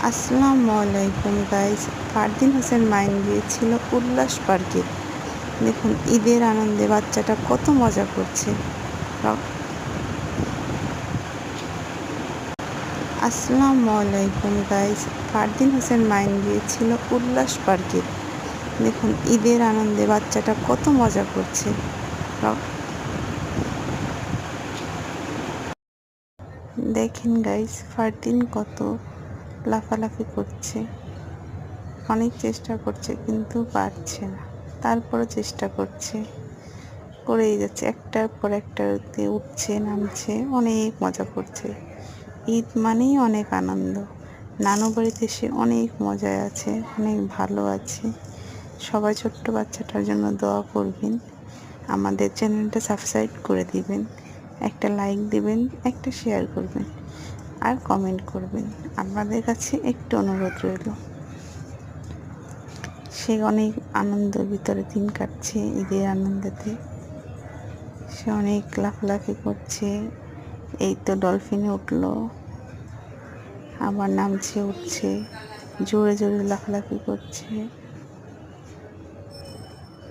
আসসালামু আলাইকুম guys. Fardin Hossain mine গিয়েছিল উল্লাস পার্কে। দেখুন ঈদের আনন্দে বাচ্চাটা কত মজা করছে। আসসালামু আলাইকুম গাইস। ফারদিন হোসেন মাইন গিয়েছিল উল্লাস পার্কে। দেখুন ঈদের আনন্দে বাচ্চাটা কত মজা করছে। দেখেন গাইস, ফারদিন কত লাফালাফি করছে। অনেক চেষ্টা করছে কিন্তু পারছে না, তারপরও চেষ্টা করেই যাচ্ছে, একটার পর একটাতে উঠছে নামছে, অনেক মজা করছে। ঈদ মানেই অনেক আনন্দ। নানু বাড়িতে সে অনেক মজায় আছে, অনেক ভালো আছে। সবাই ছোট্ট বাচ্চাটার জন্য দোয়া করবেন, আমাদের চ্যানেলটা সাবস্ক্রাইব করে দিবেন, একটা লাইক দিবেন, একটা শেয়ার করবেন আর কমেন্ট করবেন। আপনাদের কাছে একটু অনুরোধ রইল। সে অনেক আনন্দের ভিতরে দিন কাটছে, ঈদের আনন্দেতে সে অনেক লাফালাফি করছে। এই তো ডলফিনে উঠলো, আবার নামছে, উঠছে, জোরে জোরে লাফালাফি করছে।